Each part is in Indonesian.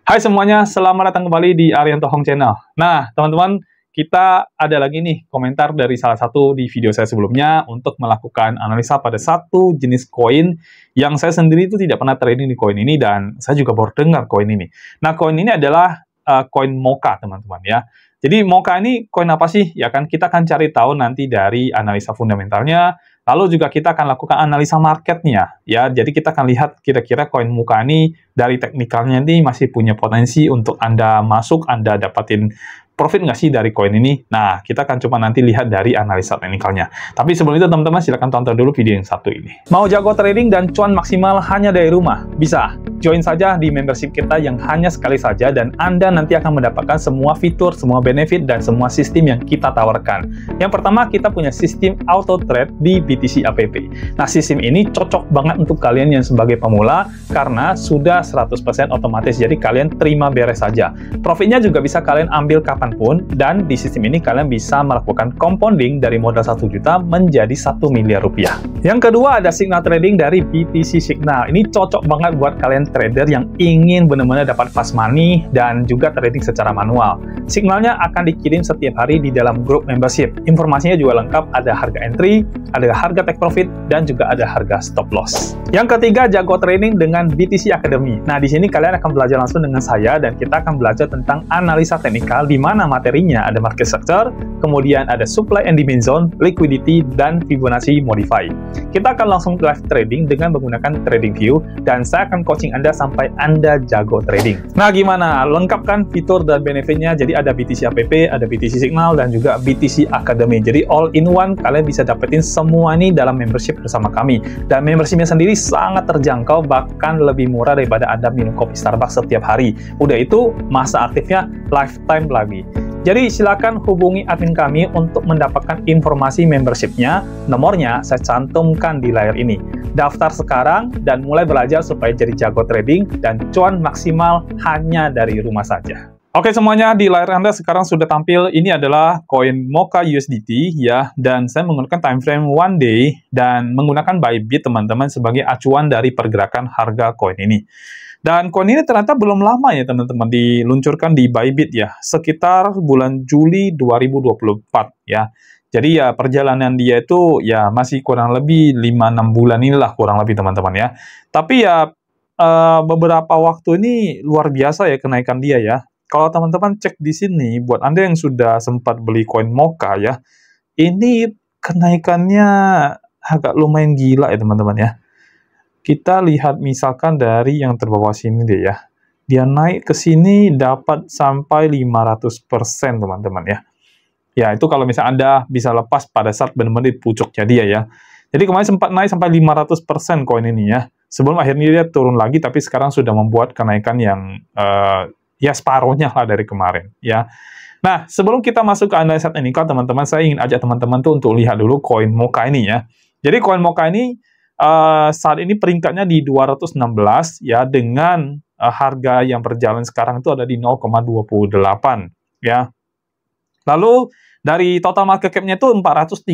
Hai semuanya, selamat datang kembali di Arianto Hong Channel. Nah, teman-teman, kita ada lagi nih komentar dari salah satu di video saya sebelumnya untuk melakukan analisa pada satu jenis koin yang saya sendiri itu tidak pernah trading di koin ini dan saya juga baru dengar koin ini. Nah, koin ini adalah koin Mocha, teman-teman ya. Jadi Mocha ini koin apa sih? Ya kan kita akan cari tahu nanti dari analisa fundamentalnya. Lalu juga kita akan lakukan analisa marketnya, ya. Jadi kita akan lihat kira-kira koin Mocha ini dari teknikalnya ini masih punya potensi untuk Anda masuk, Anda dapatin profit nggak sih dari koin ini? Nah, kita akan coba nanti lihat dari analisa teknikalnya. Tapi sebelum itu, teman-teman, silahkan tonton dulu video yang satu ini. Mau jago trading dan cuan maksimal hanya dari rumah? Bisa. Join saja di membership kita yang hanya sekali saja dan Anda nanti akan mendapatkan semua fitur, semua benefit, dan semua sistem yang kita tawarkan. Yang pertama, kita punya sistem auto trade di BTC APP. Nah, sistem ini cocok banget untuk kalian yang sebagai pemula karena sudah 100% otomatis, jadi kalian terima beres saja. Profitnya juga bisa kalian ambil kapanpun, dan di sistem ini kalian bisa melakukan compounding dari modal 1 juta menjadi 1 miliar rupiah. Yang kedua ada signal trading dari BTC Signal. Ini cocok banget buat kalian trader yang ingin benar-benar dapat fast money dan juga trading secara manual. Signalnya akan dikirim setiap hari di dalam grup membership. Informasinya juga lengkap, ada harga entry, ada harga take profit, dan juga ada harga stop loss. Yang ketiga, jago trading dengan BTC Academy. Nah, di sini kalian akan belajar langsung dengan saya dan kita akan belajar tentang analisa teknikal di mana materinya ada market structure, kemudian ada supply and demand zone, liquidity, dan Fibonacci modify. Kita akan langsung live trading dengan menggunakan TradingView dan saya akan coaching Anda sampai Anda jago trading. Nah, gimana? Lengkapkan fitur dan benefitnya. Jadi ada BTC APP, ada BTC Signal, dan juga BTC Academy. Jadi all in one, kalian bisa dapetin semua ini dalam membership bersama kami. Dan membershipnya sendiri sangat terjangkau, bahkan lebih murah daripada Anda minum kopi Starbucks setiap hari. Udah itu, masa aktifnya lifetime lagi. Jadi silakan hubungi admin kami untuk mendapatkan informasi membershipnya. Nomornya saya cantumkan di layar ini. Daftar sekarang dan mulai belajar supaya jadi jago trading dan cuan maksimal hanya dari rumah saja. Oke semuanya, di layar Anda sekarang sudah tampil, ini adalah koin Mocha USDT ya, dan saya menggunakan time frame 1 day dan menggunakan Bybit teman-teman sebagai acuan dari pergerakan harga koin ini. Dan koin ini ternyata belum lama ya teman-teman diluncurkan di Bybit ya, sekitar bulan Juli 2024 ya. Jadi ya perjalanan dia itu ya masih kurang lebih 5-6 bulan inilah kurang lebih teman-teman ya. Tapi ya beberapa waktu ini luar biasa ya kenaikan dia ya. Kalau teman-teman cek di sini, buat Anda yang sudah sempat beli koin Mocha ya, ini kenaikannya agak lumayan gila ya teman-teman ya. Kita lihat misalkan dari yang terbawah sini deh ya. Dia naik ke sini dapat sampai 500% teman-teman ya. Ya, itu kalau misalnya Anda bisa lepas pada saat benar-benar di pucuknya dia ya. Jadi kemarin sempat naik sampai 500% koin ini ya. Sebelum akhirnya dia turun lagi, tapi sekarang sudah membuat kenaikan yang ya separuhnya lah dari kemarin ya. Nah, sebelum kita masuk ke analisa teknikal teman-teman, saya ingin ajak teman-teman tuh untuk lihat dulu koin Mocha ini ya. Jadi koin Mocha ini saat ini peringkatnya di 216 ya, dengan harga yang berjalan sekarang itu ada di 0,28 ya. Lalu dari total market cap-nya itu 437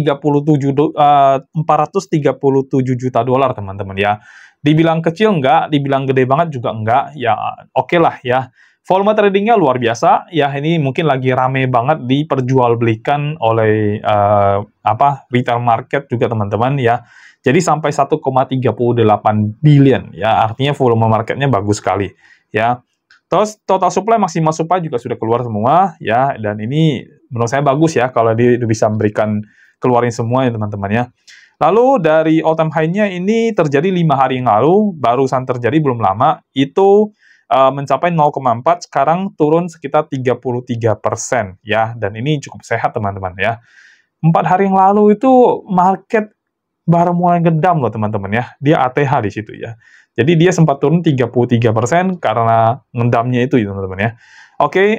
juta dolar teman-teman ya. Dibilang kecil enggak, dibilang gede banget juga enggak, ya oke lah ya. Volume tradingnya luar biasa ya, ini mungkin lagi rame banget diperjualbelikan oleh retail market juga teman-teman ya. Jadi sampai 1,38 billion ya, artinya volume marketnya bagus sekali ya. Terus total supply, maksimal supply juga sudah keluar semua ya, dan ini menurut saya bagus ya kalau dia bisa memberikan keluarin semua ya teman-teman ya. Lalu dari all time high-nya ini terjadi 5 hari yang lalu, barusan terjadi belum lama, itu mencapai 0,4, sekarang turun sekitar 33% ya, dan ini cukup sehat teman-teman ya. 4 hari yang lalu itu market baru mulai ngedam loh teman-teman ya, dia ATH di situ ya. Jadi dia sempat turun 33% karena ngedamnya itu ya teman-teman ya. Oke,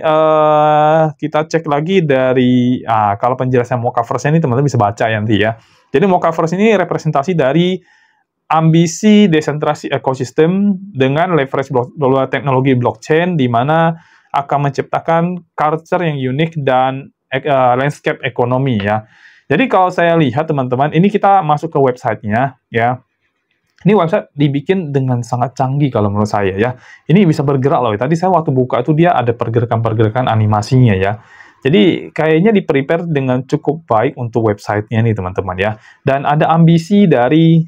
kita cek lagi dari, kalau penjelasan Mochaverse ini teman-teman bisa baca ya nanti ya. Jadi Mochaverse ini representasi dari ambisi desentralisasi ekosistem dengan leverage teknologi blockchain, di mana akan menciptakan culture yang unik dan landscape ekonomi ya. Jadi kalau saya lihat teman-teman, ini kita masuk ke websitenya ya. Ini website dibikin dengan sangat canggih kalau menurut saya ya. Ini bisa bergerak loh. Tadi saya waktu buka itu dia ada pergerakan-pergerakan animasinya ya. Jadi kayaknya di-prepare dengan cukup baik untuk websitenya nih teman-teman ya. Dan ada ambisi dari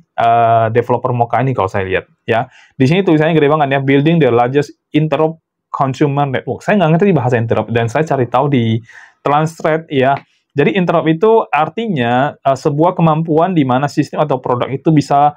developer Mocha ini kalau saya lihat ya. Di sini tulisannya gede banget ya, building the largest interop consumer network. Saya nggak ngerti bahasa interop dan saya cari tahu di Translate ya. Jadi interop itu artinya sebuah kemampuan di mana sistem atau produk itu bisa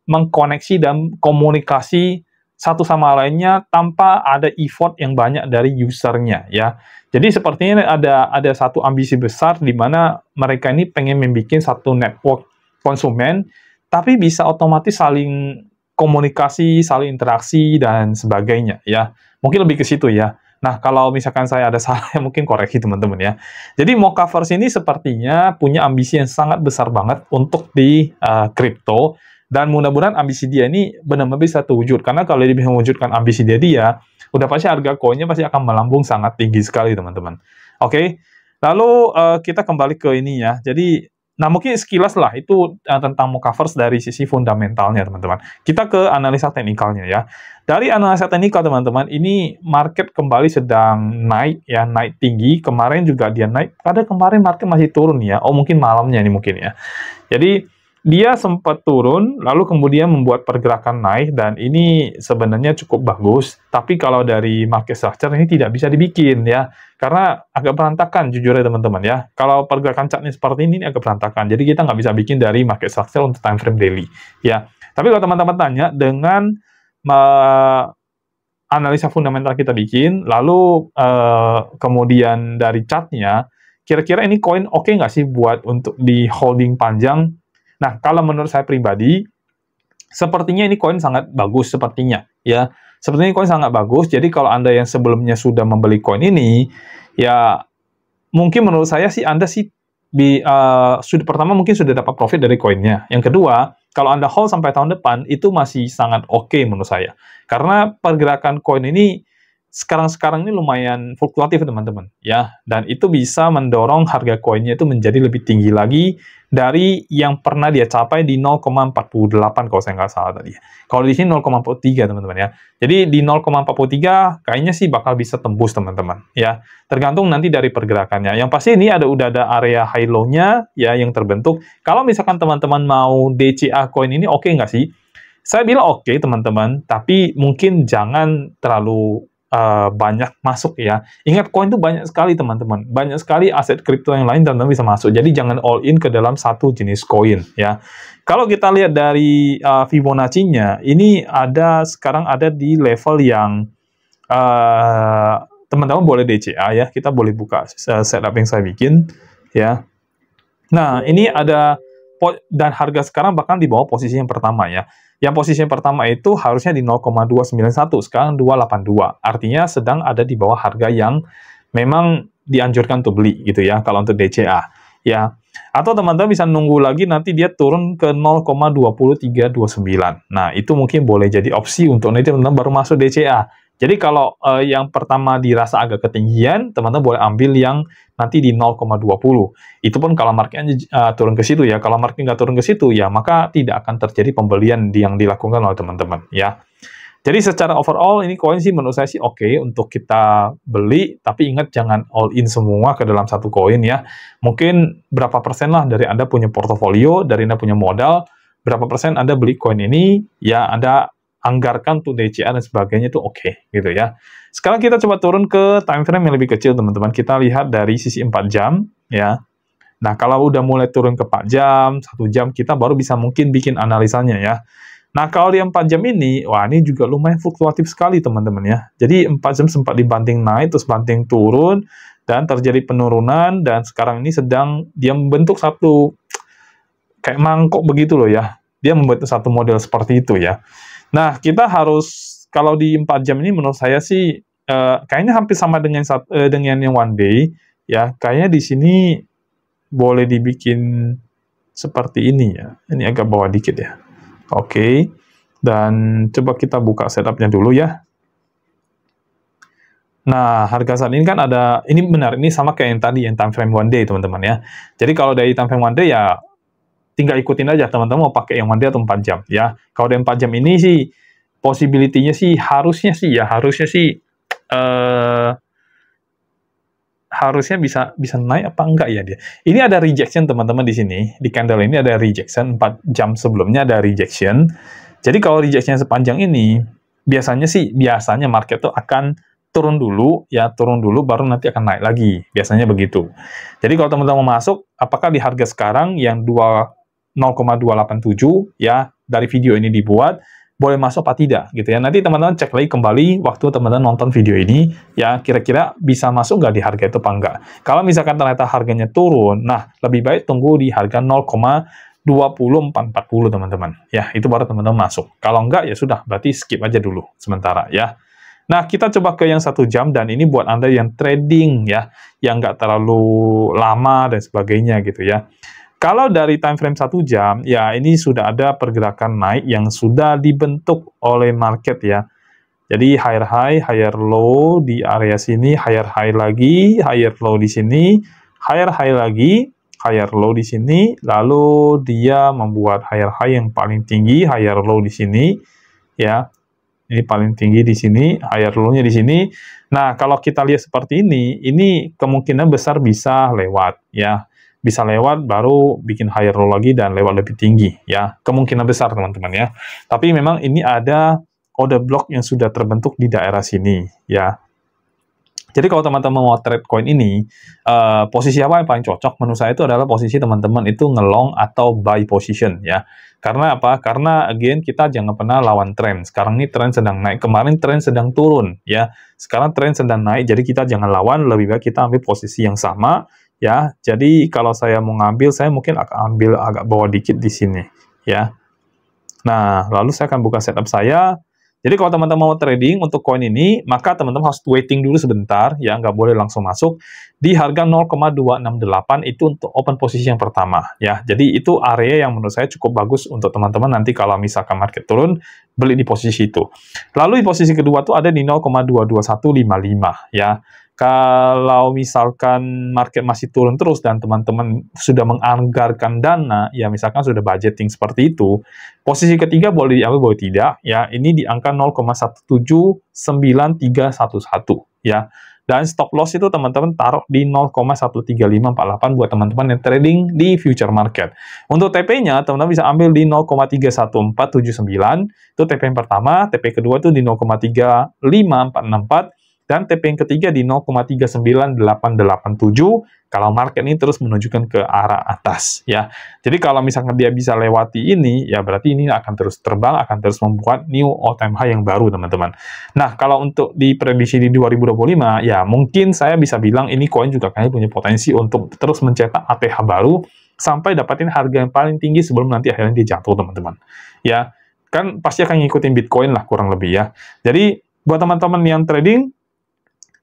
mengkoneksi dan komunikasi satu sama lainnya tanpa ada effort yang banyak dari usernya ya. Jadi sepertinya ada satu ambisi besar di mana mereka ini pengen membuat satu network konsumen, tapi bisa otomatis saling komunikasi, saling interaksi dan sebagainya ya. Mungkin lebih ke situ ya. Nah, kalau misalkan saya ada salah, mungkin koreksi teman-teman ya. Jadi Mochaverse ini sepertinya punya ambisi yang sangat besar banget untuk di crypto. Dan mudah-mudahan ambisi dia ini benar-benar bisa terwujud. Karena kalau dia bisa mewujudkan ambisi dia, udah pasti harga koinnya pasti akan melambung sangat tinggi sekali, teman-teman. Oke, lalu kita kembali ke ini ya. Jadi, nah mungkin sekilas lah itu tentang Mochaverse dari sisi fundamentalnya, teman-teman. Kita ke analisa teknikalnya ya. Dari analisa teknikal, teman-teman, ini market kembali sedang naik ya, naik tinggi. Kemarin juga dia naik. Pada kemarin market masih turun ya. Oh, mungkin malamnya ini mungkin ya. Jadi, dia sempat turun, lalu kemudian membuat pergerakan naik, dan ini sebenarnya cukup bagus. Tapi kalau dari market structure ini tidak bisa dibikin ya, karena agak berantakan jujur ya teman-teman ya. Kalau pergerakan chartnya seperti ini agak berantakan, jadi kita nggak bisa bikin dari market structure untuk time frame daily ya. Tapi kalau teman-teman tanya dengan analisa fundamental kita bikin, lalu kemudian dari chartnya, kira-kira ini koin oke nggak sih buat untuk di holding panjang? Nah, kalau menurut saya pribadi, sepertinya ini koin sangat bagus, sepertinya. Ya, sepertinya koin sangat bagus, jadi kalau Anda yang sebelumnya sudah membeli koin ini, ya, mungkin menurut saya sih Anda sih, pertama mungkin sudah dapat profit dari koinnya. Yang kedua, kalau Anda hold sampai tahun depan, itu masih sangat oke menurut saya. Karena pergerakan koin ini, sekarang ini lumayan fluktuatif teman-teman ya, dan itu bisa mendorong harga koinnya itu menjadi lebih tinggi lagi dari yang pernah dia capai di 0,48 kalau saya nggak salah tadi. Kalau di sini 0,43 teman-teman ya. Jadi di 0,43 kayaknya sih bakal bisa tembus teman-teman ya. Tergantung nanti dari pergerakannya. Yang pasti ini udah ada area high low-nya ya yang terbentuk. Kalau misalkan teman-teman mau DCA koin ini oke nggak sih? Saya bilang oke teman-teman, tapi mungkin jangan terlalu banyak masuk ya. Ingat, koin itu banyak sekali teman-teman. Banyak sekali aset kripto yang lain teman-teman bisa masuk. Jadi jangan all in ke dalam satu jenis koin ya. Kalau kita lihat dari Fibonacci-nya, ini sekarang ada di level yang teman-teman boleh DCA ya. Kita boleh buka setup yang saya bikin ya. Nah, ini ada dan harga sekarang bahkan di bawah posisi yang pertama ya. Yang posisi yang pertama itu harusnya di 0,291, sekarang 282. Artinya sedang ada di bawah harga yang memang dianjurkan untuk beli gitu ya, kalau untuk DCA. Ya. Atau teman-teman bisa nunggu lagi nanti dia turun ke 0,2329. Nah, itu mungkin boleh jadi opsi untuk nanti teman-teman baru masuk DCA. Jadi kalau yang pertama dirasa agak ketinggian, teman-teman boleh ambil yang nanti di 0,20. Itu pun kalau marketnya turun ke situ ya. Kalau market nggak turun ke situ ya, maka tidak akan terjadi pembelian yang dilakukan oleh teman-teman ya. Jadi secara overall ini koin sih menurut saya sih oke untuk kita beli, tapi ingat jangan all in semua ke dalam satu koin ya. Mungkin berapa persen lah dari Anda punya portofolio, dari Anda punya modal, berapa persen Anda beli koin ini, ya Anda anggarkan untuk DCA dan sebagainya itu oke gitu ya. Sekarang kita coba turun ke time frame yang lebih kecil teman-teman. Kita lihat dari sisi 4 jam ya. Nah, kalau udah mulai turun ke 4 jam, 1 jam, kita baru bisa mungkin bikin analisanya ya. Nah, kalau di 4 jam ini, wah ini juga lumayan fluktuatif sekali teman-teman ya. Jadi 4 jam sempat dibanting naik, terus banting turun, dan terjadi penurunan, dan sekarang ini sedang dia membentuk satu kayak mangkok begitu loh ya. Dia membentuk satu model seperti itu ya. Nah, kita harus, kalau di 4 jam ini menurut saya sih, kayaknya hampir sama dengan yang one day, ya. Kayaknya di sini boleh dibikin seperti ini ya. Ini agak bawah dikit ya. Oke. Dan coba kita buka setupnya dulu ya. Nah, harga saat ini kan ada, ini benar, ini sama kayak yang tadi, yang time frame one day teman-teman ya. Jadi kalau dari time frame one day ya, tinggal ikutin aja teman-teman mau pakai yang one day atau 4 jam ya. Kalau yang 4 jam ini sih possibility-nya sih harusnya harusnya bisa naik apa enggak ya dia. Ini ada rejection teman-teman di sini. Di candle ini ada rejection 4 jam sebelumnya ada rejection. Jadi kalau rejection sepanjang ini biasanya market tuh akan turun dulu baru nanti akan naik lagi. Biasanya begitu. Jadi kalau teman-teman mau masuk apakah di harga sekarang yang 0,287 ya dari video ini dibuat boleh masuk apa tidak gitu ya. Nanti teman-teman cek lagi kembali waktu teman-teman nonton video ini ya kira-kira bisa masuk nggak di harga itu apa enggak. Kalau misalkan ternyata harganya turun, nah lebih baik tunggu di harga 0,20440 teman-teman. Ya, itu baru teman-teman masuk. Kalau enggak ya sudah berarti skip aja dulu sementara ya. Nah, kita coba ke yang 1 jam dan ini buat Anda yang trading ya, yang nggak terlalu lama dan sebagainya gitu ya. Kalau dari time frame 1 jam, ya ini sudah ada pergerakan naik yang sudah dibentuk oleh market ya. Jadi higher high, higher low di area sini, higher high lagi, higher low di sini, higher high lagi, higher low di sini, lalu dia membuat higher high yang paling tinggi, higher low di sini ya. Ini paling tinggi di sini, higher low-nya di sini. Nah, kalau kita lihat seperti ini kemungkinan besar bisa lewat ya. Bisa lewat baru bikin higher low lagi dan lewat lebih tinggi ya, kemungkinan besar teman-teman ya. Tapi memang ini ada order block yang sudah terbentuk di daerah sini ya. Jadi kalau teman-teman mau trade coin ini, posisi apa yang paling cocok menurut saya itu adalah posisi teman-teman itu ngelong atau buy position ya. Karena apa? Karena again kita jangan pernah lawan tren. Sekarang ini tren sedang naik, kemarin tren sedang turun ya. Sekarang tren sedang naik, jadi kita jangan lawan, lebih baik kita ambil posisi yang sama ya. Jadi kalau saya mau ngambil, saya mungkin akan ambil agak bawah dikit di sini ya. Nah, lalu saya akan buka setup saya. Jadi kalau teman-teman mau trading untuk koin ini, maka teman-teman harus waiting dulu sebentar, ya nggak boleh langsung masuk di harga 0,268 itu untuk open posisi yang pertama, ya. Jadi itu area yang menurut saya cukup bagus untuk teman-teman nanti kalau misalkan market turun, beli di posisi itu. Lalu di posisi kedua tuh ada di 0,22155, ya. Kalau misalkan market masih turun terus dan teman-teman sudah menganggarkan dana, ya misalkan sudah budgeting seperti itu, posisi ketiga boleh diambil, boleh tidak, ya ini di angka 0,179311, ya. Dan stop loss itu teman-teman taruh di 0,13548 buat teman-teman yang trading di future market. Untuk TP-nya, teman-teman bisa ambil di 0,31479, itu TP yang pertama, TP kedua itu di 0,35464, dan TP yang ketiga di 0,39887 kalau market ini terus menunjukkan ke arah atas ya. Jadi kalau misalkan dia bisa lewati ini ya berarti ini akan terus terbang, akan terus membuat new all time high yang baru teman-teman. Nah, kalau untuk di prediksi di 2025 ya mungkin saya bisa bilang ini koin juga kayaknya punya potensi untuk terus mencetak ATH baru sampai dapatin harga yang paling tinggi sebelum nanti akhirnya dia jatuh teman-teman. Ya, kan pasti akan ngikutin Bitcoin lah kurang lebih ya. Jadi buat teman-teman yang trading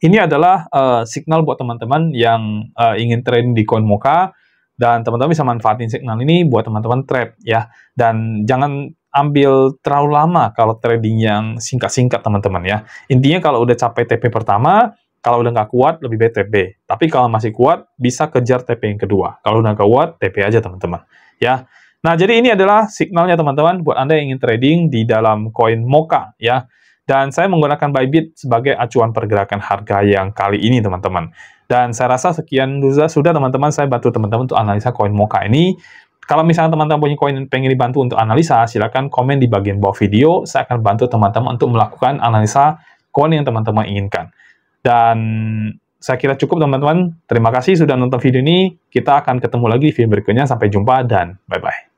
ini adalah signal buat teman-teman yang ingin trading di koin Mocha, dan teman-teman bisa manfaatin signal ini buat teman-teman trade ya. Dan jangan ambil terlalu lama kalau trading yang singkat-singkat teman-teman ya. Intinya kalau udah capai TP pertama, kalau udah nggak kuat lebih baik TP. Tapi kalau masih kuat bisa kejar TP yang kedua. Kalau udah nggak kuat TP aja teman-teman ya. Nah jadi ini adalah signalnya teman-teman buat Anda yang ingin trading di dalam koin Mocha ya. Dan saya menggunakan Bybit sebagai acuan pergerakan harga yang kali ini, teman-teman. Dan saya rasa sekian sudah, teman-teman. Saya bantu teman-teman untuk analisa koin Mocha ini. Kalau misalnya teman-teman punya koin yang pengen dibantu untuk analisa, silakan komen di bagian bawah video. Saya akan bantu teman-teman untuk melakukan analisa koin yang teman-teman inginkan. Dan saya kira cukup, teman-teman. Terima kasih sudah nonton video ini. Kita akan ketemu lagi di video berikutnya. Sampai jumpa dan bye-bye.